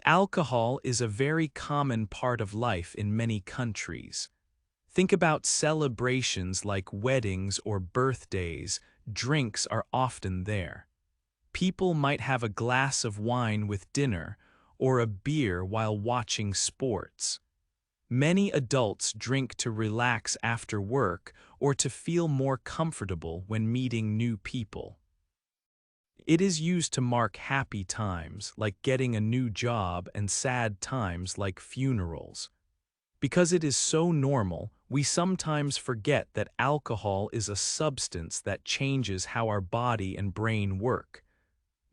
Alcohol is a very common part of life in many countries. Think about celebrations like weddings or birthdays, drinks are often there. People might have a glass of wine with dinner or a beer while watching sports. Many adults drink to relax after work or to feel more comfortable when meeting new people. It is used to mark happy times, like getting a new job, and sad times, like funerals. Because it is so normal, we sometimes forget that alcohol is a substance that changes how our body and brain work.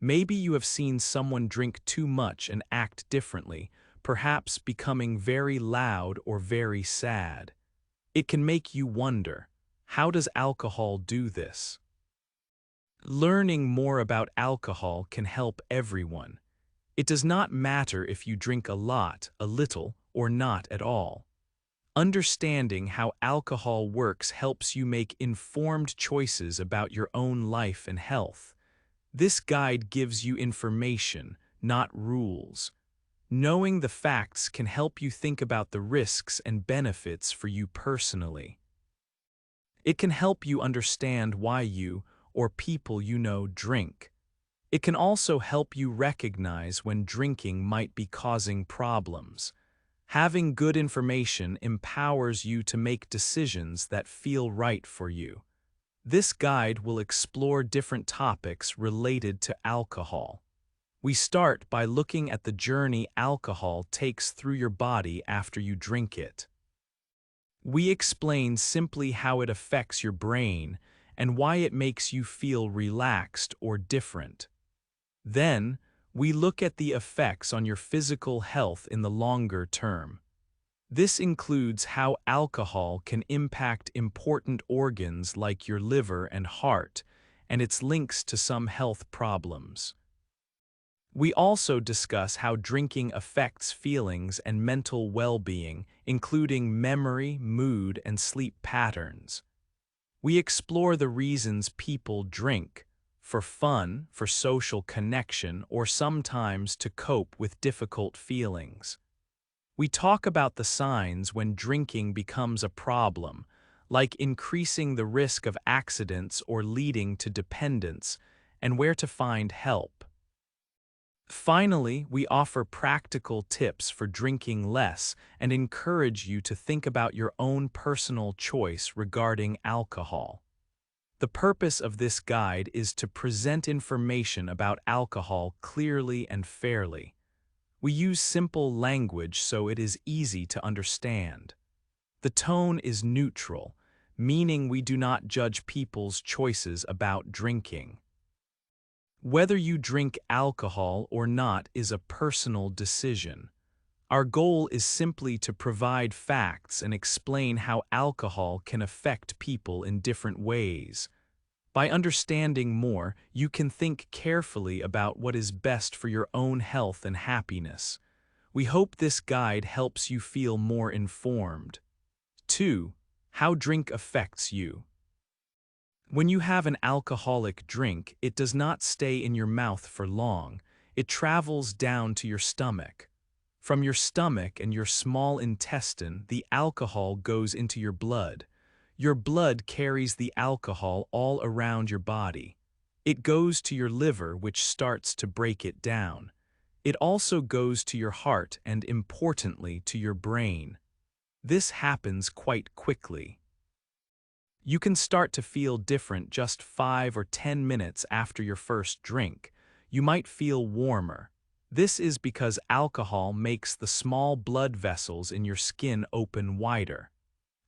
Maybe you have seen someone drink too much and act differently, perhaps becoming very loud or very sad. It can make you wonder, how does alcohol do this? Learning more about alcohol can help everyone. It does not matter if you drink a lot, a little, or not at all. Understanding how alcohol works helps you make informed choices about your own life and health. This guide gives you information, not rules. Knowing the facts can help you think about the risks and benefits for you personally. It can help you understand why you, or people you know, drink. It can also help you recognize when drinking might be causing problems. Having good information empowers you to make decisions that feel right for you. This guide will explore different topics related to alcohol. We start by looking at the journey alcohol takes through your body after you drink it. We explain simply how it affects your brain and why it makes you feel relaxed or different. Then, we look at the effects on your physical health in the longer term. This includes how alcohol can impact important organs like your liver and heart, and its links to some health problems. We also discuss how drinking affects feelings and mental well-being, including memory, mood, and sleep patterns. We explore the reasons people drink, for fun, for social connection, or sometimes to cope with difficult feelings. We talk about the signs when drinking becomes a problem, like increasing the risk of accidents or leading to dependence, and where to find help. Finally, we offer practical tips for drinking less and encourage you to think about your own personal choice regarding alcohol. The purpose of this guide is to present information about alcohol clearly and fairly. We use simple language so it is easy to understand. The tone is neutral, meaning we do not judge people's choices about drinking. Whether you drink alcohol or not is a personal decision. Our goal is simply to provide facts and explain how alcohol can affect people in different ways. By understanding more, you can think carefully about what is best for your own health and happiness. We hope this guide helps you feel more informed. 2. How drink affects you. When you have an alcoholic drink, it does not stay in your mouth for long. It travels down to your stomach. From your stomach and your small intestine, the alcohol goes into your blood. Your blood carries the alcohol all around your body. It goes to your liver, which starts to break it down. It also goes to your heart and, importantly, to your brain. This happens quite quickly. You can start to feel different just 5 or 10 minutes after your first drink. You might feel warmer. This is because alcohol makes the small blood vessels in your skin open wider.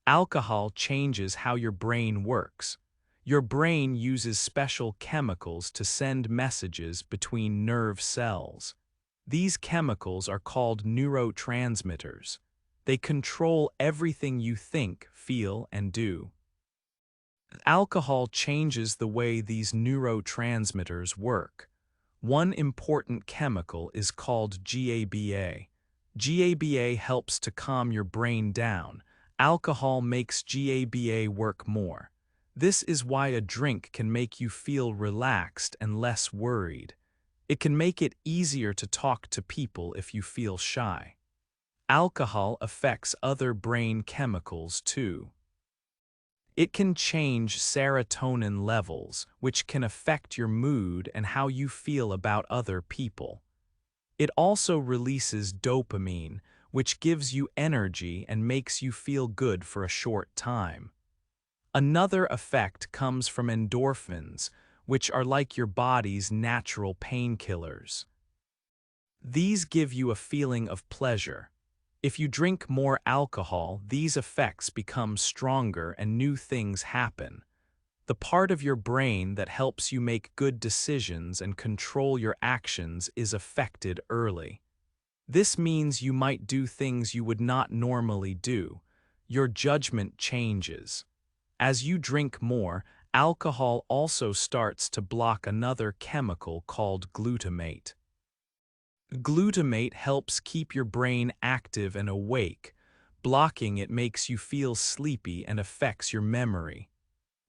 Alcohol changes how your brain works. Your brain uses special chemicals to send messages between nerve cells. These chemicals are called neurotransmitters. They control everything you think, feel, and do. Alcohol changes the way these neurotransmitters work. One important chemical is called GABA. GABA helps to calm your brain down. Alcohol makes GABA work more. This is why a drink can make you feel relaxed and less worried. It can make it easier to talk to people if you feel shy. Alcohol affects other brain chemicals too. It can change serotonin levels, which can affect your mood and how you feel about other people. It also releases dopamine, which gives you energy and makes you feel good for a short time. Another effect comes from endorphins, which are like your body's natural painkillers. These give you a feeling of pleasure. If you drink more alcohol, these effects become stronger and new things happen. The part of your brain that helps you make good decisions and control your actions is affected early. This means you might do things you would not normally do. Your judgment changes. As you drink more, alcohol also starts to block another chemical called glutamate. Glutamate helps keep your brain active and awake. Blocking it makes you feel sleepy and affects your memory.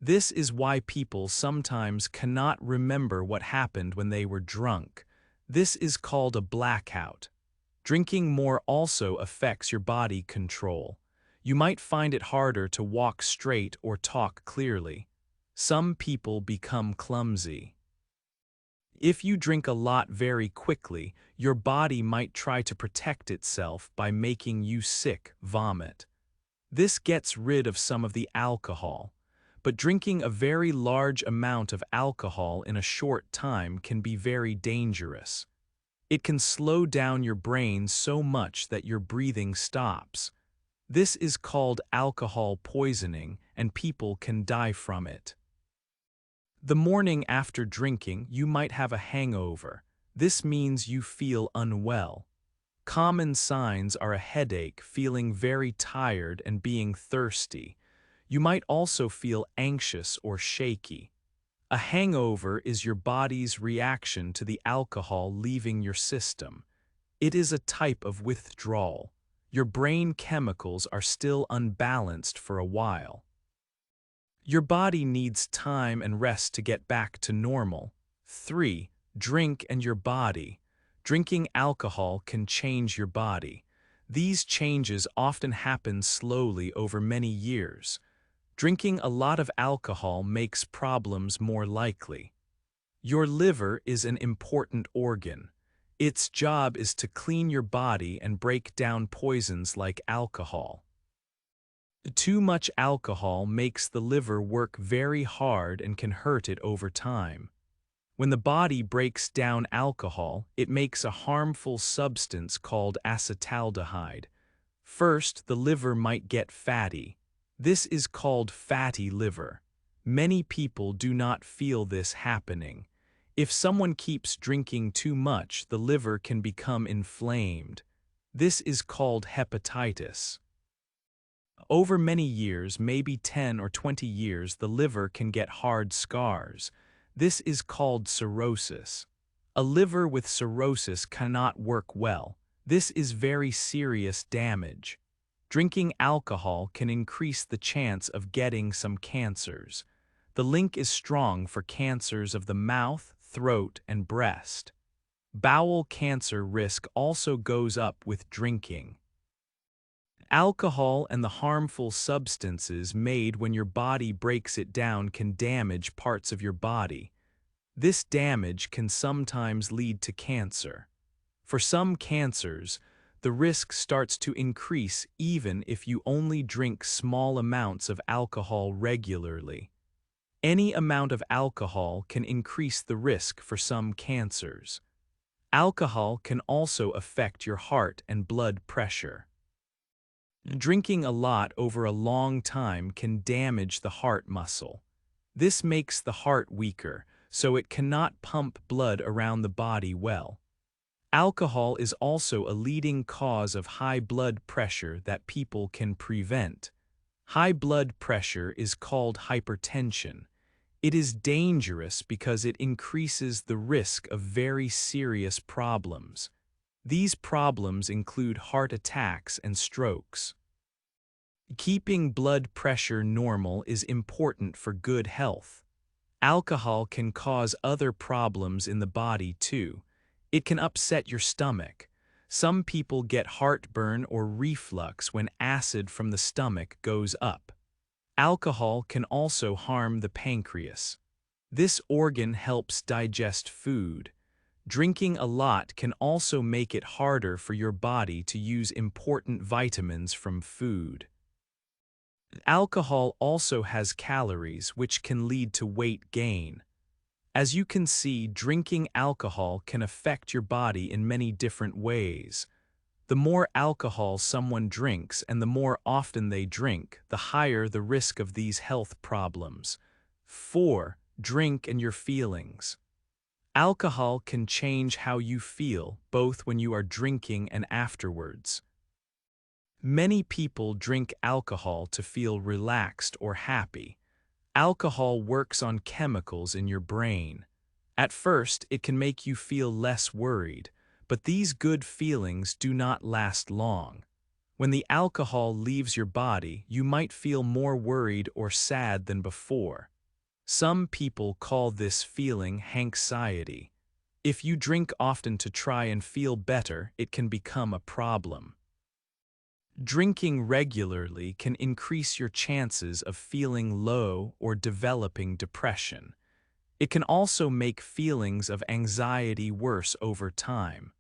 This is why people sometimes cannot remember what happened when they were drunk. This is called a blackout. Drinking more also affects your body control. You might find it harder to walk straight or talk clearly. Some people become clumsy. If you drink a lot very quickly, your body might try to protect itself by making you sick, vomit. This gets rid of some of the alcohol, but drinking a very large amount of alcohol in a short time can be very dangerous. It can slow down your brain so much that your breathing stops. This is called alcohol poisoning, and people can die from it. The morning after drinking, you might have a hangover. This means you feel unwell. Common signs are a headache, feeling very tired, and being thirsty. You might also feel anxious or shaky. A hangover is your body's reaction to the alcohol leaving your system. It is a type of withdrawal. Your brain chemicals are still unbalanced for a while. Your body needs time and rest to get back to normal. 3. Drink and your body. Drinking alcohol can change your body. These changes often happen slowly over many years. Drinking a lot of alcohol makes problems more likely. Your liver is an important organ. Its job is to clean your body and break down poisons like alcohol. Too much alcohol makes the liver work very hard and can hurt it over time. When the body breaks down alcohol, it makes a harmful substance called acetaldehyde. First, the liver might get fatty. This is called fatty liver. Many people do not feel this happening. If someone keeps drinking too much, the liver can become inflamed. This is called hepatitis. Over many years, maybe 10 or 20 years, the liver can get hard scars. This is called cirrhosis. A liver with cirrhosis cannot work well. This is very serious damage. Drinking alcohol can increase the chance of getting some cancers. The link is strong for cancers of the mouth, throat, and breast. Bowel cancer risk also goes up with drinking. Alcohol and the harmful substances made when your body breaks it down can damage parts of your body. This damage can sometimes lead to cancer. For some cancers, the risk starts to increase even if you only drink small amounts of alcohol regularly. Any amount of alcohol can increase the risk for some cancers. Alcohol can also affect your heart and blood pressure. Drinking a lot over a long time can damage the heart muscle. This makes the heart weaker, so it cannot pump blood around the body well. Alcohol is also a leading cause of high blood pressure that people can prevent. High blood pressure is called hypertension. It is dangerous because it increases the risk of very serious problems. These problems include heart attacks and strokes. Keeping blood pressure normal is important for good health. Alcohol can cause other problems in the body too. It can upset your stomach. Some people get heartburn or reflux when acid from the stomach goes up. Alcohol can also harm the pancreas. This organ helps digest food. Drinking a lot can also make it harder for your body to use important vitamins from food. Alcohol also has calories, which can lead to weight gain. As you can see, drinking alcohol can affect your body in many different ways. The more alcohol someone drinks and the more often they drink, the higher the risk of these health problems. 4. Drink and your feelings. Alcohol can change how you feel, both when you are drinking and afterwards. Many people drink alcohol to feel relaxed or happy. Alcohol works on chemicals in your brain. At first, it can make you feel less worried, but these good feelings do not last long. When the alcohol leaves your body, you might feel more worried or sad than before. Some people call this feeling anxiety. If you drink often to try and feel better, it can become a problem. Drinking regularly can increase your chances of feeling low or developing depression. It can also make feelings of anxiety worse over time.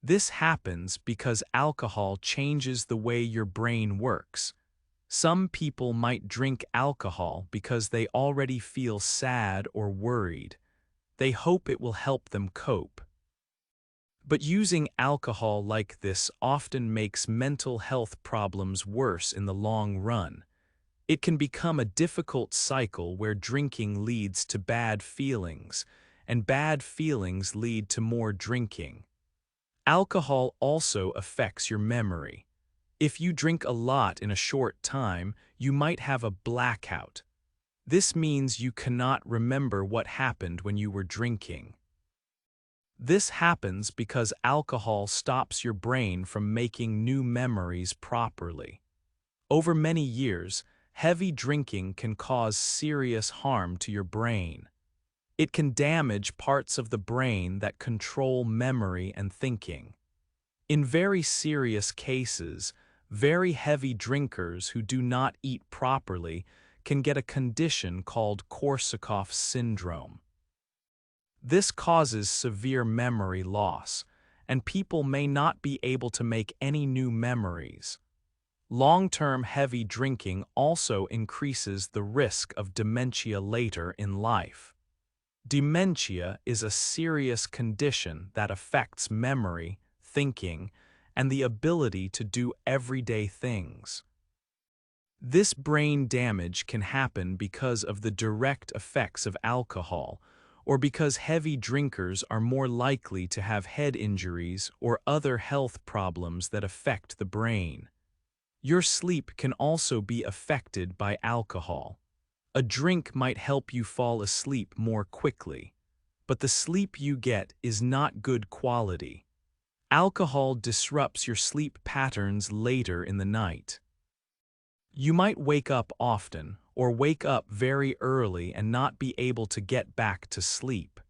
This happens because alcohol changes the way your brain works. Some people might drink alcohol because they already feel sad or worried. They hope it will help them cope. But using alcohol like this often makes mental health problems worse in the long run. It can become a difficult cycle where drinking leads to bad feelings, and bad feelings lead to more drinking. Alcohol also affects your memory. If you drink a lot in a short time, you might have a blackout. This means you cannot remember what happened when you were drinking. This happens because alcohol stops your brain from making new memories properly. Over many years, heavy drinking can cause serious harm to your brain. It can damage parts of the brain that control memory and thinking. In very serious cases, very heavy drinkers who do not eat properly can get a condition called Korsakoff syndrome. This causes severe memory loss, and people may not be able to make any new memories. Long-term heavy drinking also increases the risk of dementia later in life. Dementia is a serious condition that affects memory, thinking, and the ability to do everyday things. This brain damage can happen because of the direct effects of alcohol, or because heavy drinkers are more likely to have head injuries or other health problems that affect the brain. Your sleep can also be affected by alcohol. A drink might help you fall asleep more quickly, but the sleep you get is not good quality. Alcohol disrupts your sleep patterns later in the night. You might wake up often, or wake up very early and not be able to get back to sleep.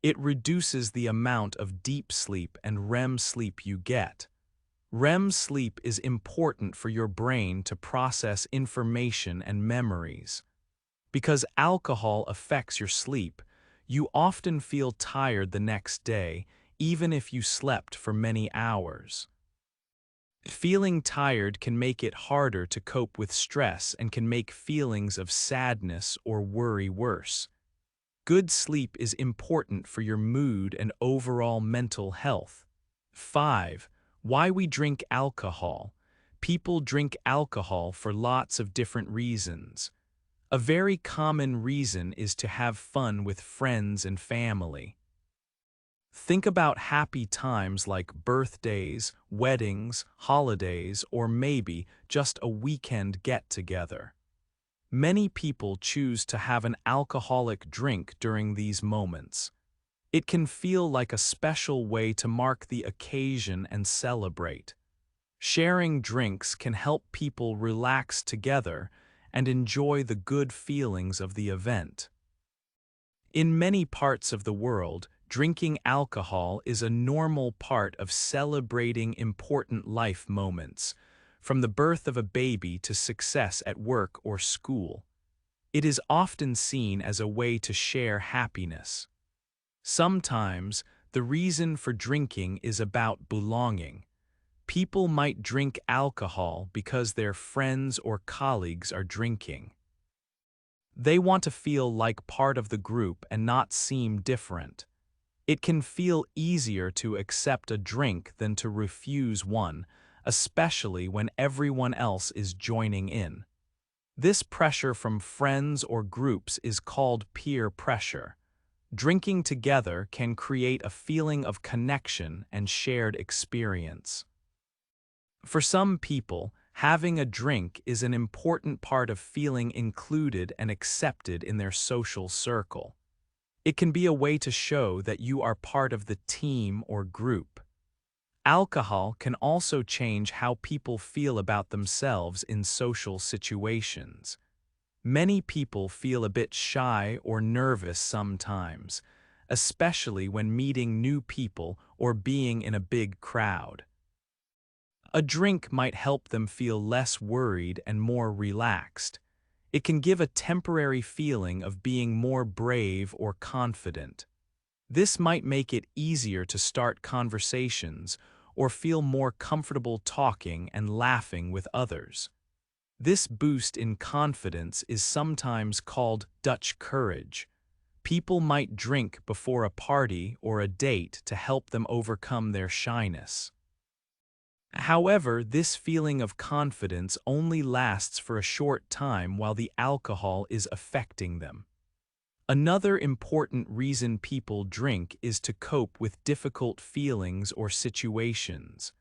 It reduces the amount of deep sleep and REM sleep you get. REM sleep is important for your brain to process information and memories. Because alcohol affects your sleep, you often feel tired the next day, even if you slept for many hours. Feeling tired can make it harder to cope with stress and can make feelings of sadness or worry worse. Good sleep is important for your mood and overall mental health. 5. Why we drink alcohol. People drink alcohol for lots of different reasons. A very common reason is to have fun with friends and family. Think about happy times like birthdays, weddings, holidays, or maybe just a weekend get-together. Many people choose to have an alcoholic drink during these moments. It can feel like a special way to mark the occasion and celebrate. Sharing drinks can help people relax together and enjoy the good feelings of the event. In many parts of the world, drinking alcohol is a normal part of celebrating important life moments, from the birth of a baby to success at work or school. It is often seen as a way to share happiness. Sometimes, the reason for drinking is about belonging. People might drink alcohol because their friends or colleagues are drinking. They want to feel like part of the group and not seem different. It can feel easier to accept a drink than to refuse one, especially when everyone else is joining in. This pressure from friends or groups is called peer pressure. Drinking together can create a feeling of connection and shared experience. For some people, having a drink is an important part of feeling included and accepted in their social circle. It can be a way to show that you are part of the team or group. Alcohol can also change how people feel about themselves in social situations. Many people feel a bit shy or nervous sometimes, especially when meeting new people or being in a big crowd. A drink might help them feel less worried and more relaxed. It can give a temporary feeling of being more brave or confident. This might make it easier to start conversations or feel more comfortable talking and laughing with others. This boost in confidence is sometimes called Dutch courage. People might drink before a party or a date to help them overcome their shyness. However, this feeling of confidence only lasts for a short time while the alcohol is affecting them. Another important reason people drink is to cope with difficult feelings or situations.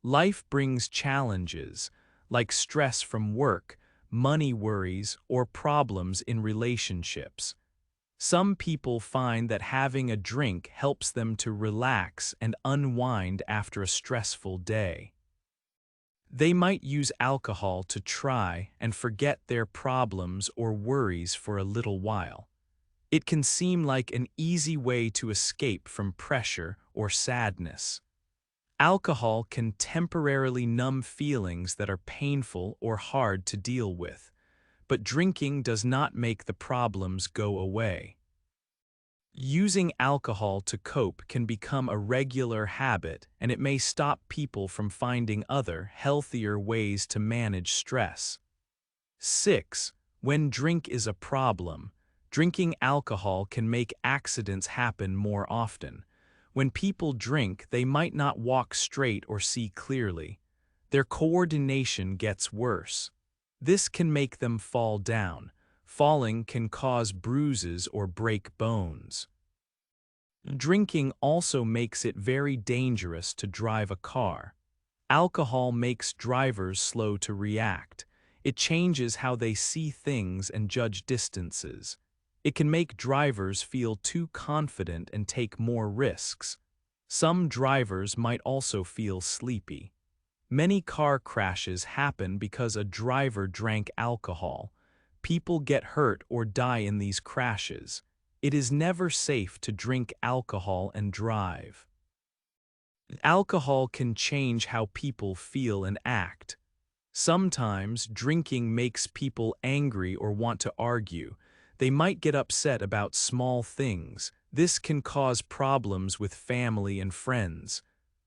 Life brings challenges, like stress from work, money worries, or problems in relationships. Some people find that having a drink helps them to relax and unwind after a stressful day. They might use alcohol to try and forget their problems or worries for a little while. It can seem like an easy way to escape from pressure or sadness. Alcohol can temporarily numb feelings that are painful or hard to deal with, but drinking does not make the problems go away. Using alcohol to cope can become a regular habit, and it may stop people from finding other, healthier ways to manage stress. 6. When drink is a problem, drinking alcohol can make accidents happen more often. When people drink, they might not walk straight or see clearly. Their coordination gets worse. This can make them fall down. Falling can cause bruises or break bones. Drinking also makes it very dangerous to drive a car. Alcohol makes drivers slow to react. It changes how they see things and judge distances. It can make drivers feel too confident and take more risks. Some drivers might also feel sleepy. Many car crashes happen because a driver drank alcohol. People get hurt or die in these crashes. It is never safe to drink alcohol and drive. Alcohol can change how people feel and act. Sometimes drinking makes people angry or want to argue. They might get upset about small things. This can cause problems with family and friends.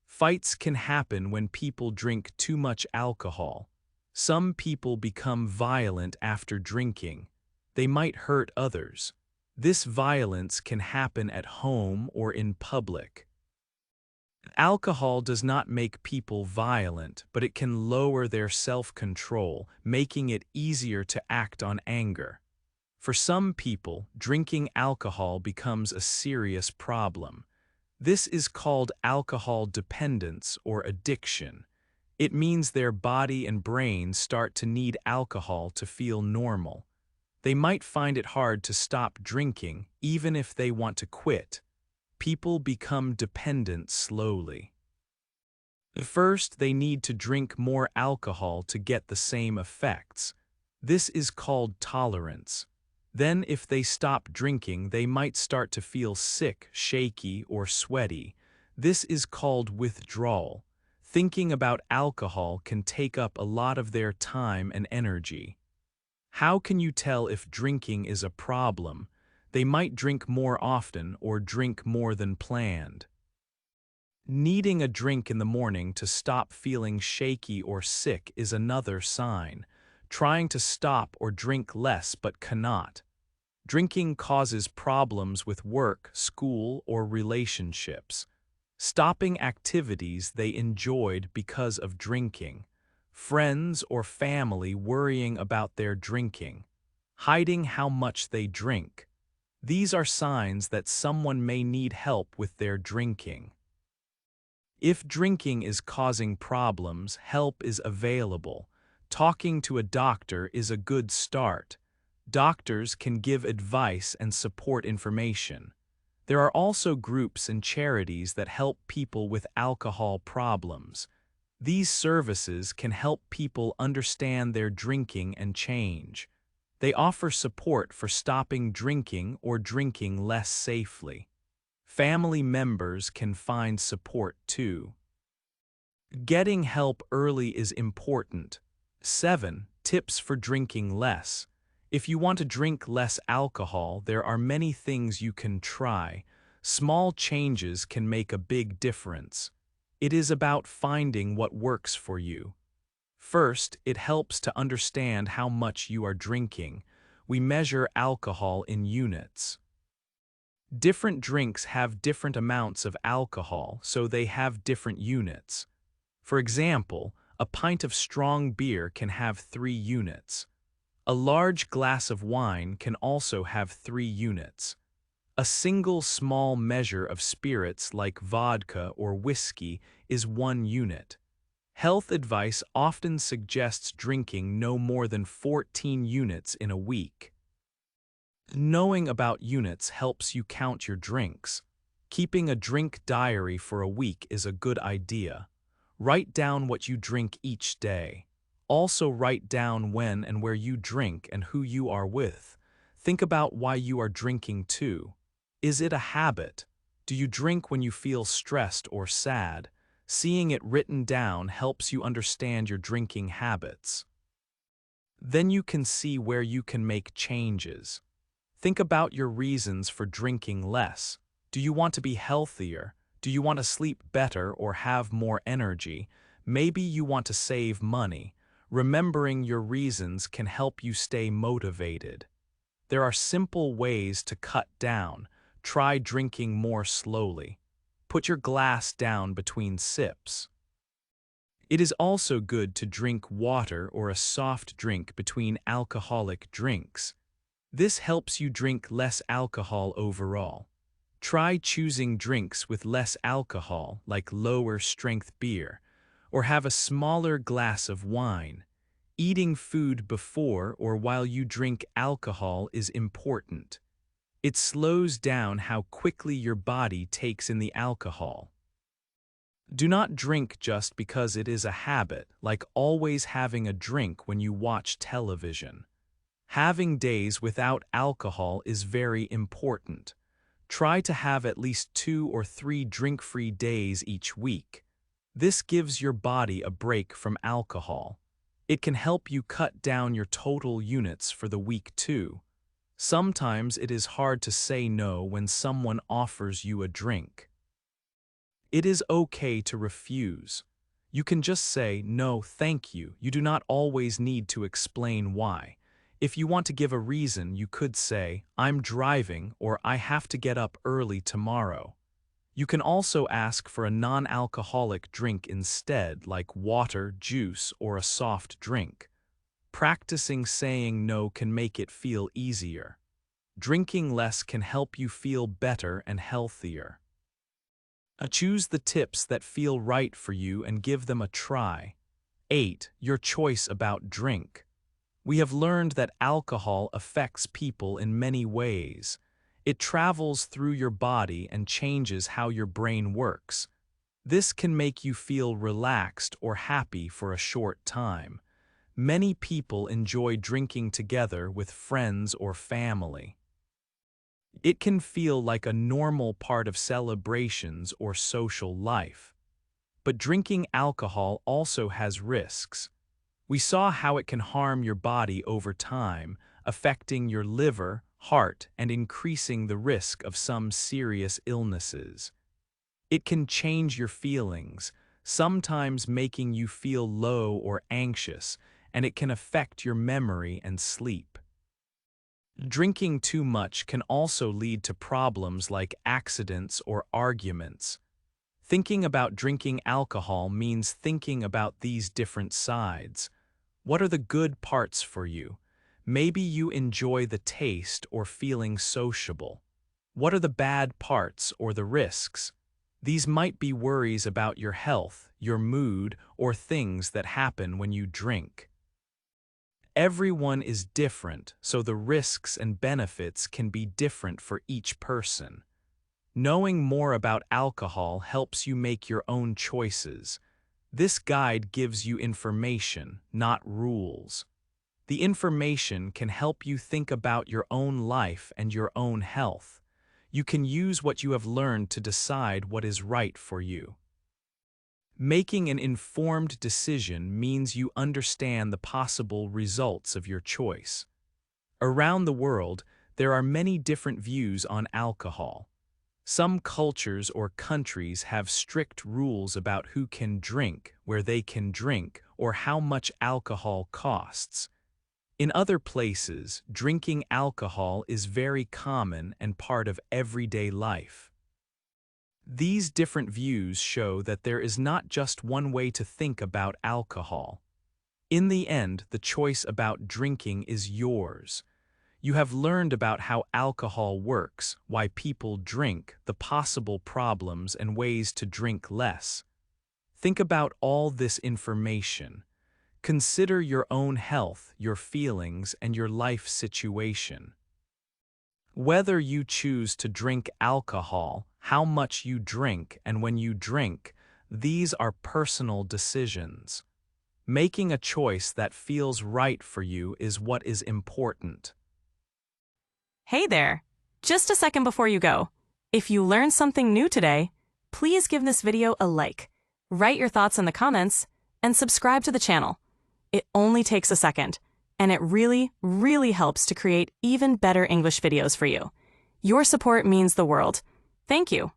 Fights can happen when people drink too much alcohol. Some people become violent after drinking. They might hurt others. This violence can happen at home or in public. Alcohol does not make people violent, but it can lower their self-control, making it easier to act on anger. For some people, drinking alcohol becomes a serious problem. This is called alcohol dependence or addiction. It means their body and brain start to need alcohol to feel normal. They might find it hard to stop drinking, even if they want to quit. People become dependent slowly. First, they need to drink more alcohol to get the same effects. This is called tolerance. Then if they stop drinking, they might start to feel sick, shaky, or sweaty. This is called withdrawal. Thinking about alcohol can take up a lot of their time and energy. How can you tell if drinking is a problem? They might drink more often or drink more than planned. Needing a drink in the morning to stop feeling shaky or sick is another sign. Trying to stop or drink less but cannot. Drinking causes problems with work, school, or relationships. Stopping activities they enjoyed because of drinking. Friends or family worrying about their drinking. Hiding how much they drink. These are signs that someone may need help with their drinking. If drinking is causing problems, help is available. Talking to a doctor is a good start. Doctors can give advice and support information. There are also groups and charities that help people with alcohol problems. These services can help people understand their drinking and change. They offer support for stopping drinking or drinking less safely. Family members can find support too. Getting help early is important. 7. Tips for drinking less. If you want to drink less alcohol, there are many things you can try. Small changes can make a big difference. It is about finding what works for you. First, it helps to understand how much you are drinking. We measure alcohol in units. Different drinks have different amounts of alcohol, so they have different units. For example, a pint of strong beer can have 3 units. A large glass of wine can also have 3 units. A single small measure of spirits like vodka or whiskey is 1 unit. Health advice often suggests drinking no more than 14 units in a week. Knowing about units helps you count your drinks. Keeping a drink diary for a week is a good idea. Write down what you drink each day. Also write down when and where you drink and who you are with. Think about why you are drinking too. Is it a habit? Do you drink when you feel stressed or sad? Seeing it written down helps you understand your drinking habits. Then you can see where you can make changes. Think about your reasons for drinking less. Do you want to be healthier? Do you want to sleep better or have more energy? Maybe you want to save money. Remembering your reasons can help you stay motivated. There are simple ways to cut down. Try drinking more slowly. Put your glass down between sips. It is also good to drink water or a soft drink between alcoholic drinks. This helps you drink less alcohol overall. Try choosing drinks with less alcohol, like lower-strength beer, or have a smaller glass of wine. Eating food before or while you drink alcohol is important. It slows down how quickly your body takes in the alcohol. Do not drink just because it is a habit, like always having a drink when you watch television. Having days without alcohol is very important. Try to have at least 2 or 3 drink-free days each week. This gives your body a break from alcohol. It can help you cut down your total units for the week too. Sometimes it is hard to say no when someone offers you a drink. It is okay to refuse. You can just say, "No, thank you." You do not always need to explain why. If you want to give a reason, you could say, "I'm driving," or "I have to get up early tomorrow." You can also ask for a non-alcoholic drink instead, like water, juice, or a soft drink. Practicing saying no can make it feel easier. Drinking less can help you feel better and healthier. Choose the tips that feel right for you and give them a try. 8. Your choice about drink. We have learned that alcohol affects people in many ways. It travels through your body and changes how your brain works. This can make you feel relaxed or happy for a short time. Many people enjoy drinking together with friends or family. It can feel like a normal part of celebrations or social life. But drinking alcohol also has risks. We saw how it can harm your body over time, affecting your liver, heart, and increasing the risk of some serious illnesses. It can change your feelings, sometimes making you feel low or anxious, and it can affect your memory and sleep. Drinking too much can also lead to problems like accidents or arguments. Thinking about drinking alcohol means thinking about these different sides. What are the good parts for you? Maybe you enjoy the taste or feeling sociable. What are the bad parts or the risks? These might be worries about your health, your mood, or things that happen when you drink. Everyone is different, so the risks and benefits can be different for each person. Knowing more about alcohol helps you make your own choices. This guide gives you information, not rules. The information can help you think about your own life and your own health. You can use what you have learned to decide what is right for you. Making an informed decision means you understand the possible results of your choice. Around the world, there are many different views on alcohol. Some cultures or countries have strict rules about who can drink, where they can drink, or how much alcohol costs. In other places, drinking alcohol is very common and part of everyday life. These different views show that there is not just one way to think about alcohol. In the end, the choice about drinking is yours. You have learned about how alcohol works, why people drink, the possible problems and ways to drink less. Think about all this information. Consider your own health, your feelings, and your life situation. Whether you choose to drink alcohol, how much you drink, and when you drink, these are personal decisions. Making a choice that feels right for you is what is important. Hey there! Just a second before you go. If you learned something new today, please give this video a like, write your thoughts in the comments, and subscribe to the channel. It only takes a second, and it really, really helps to create even better English videos for you. Your support means the world. Thank you.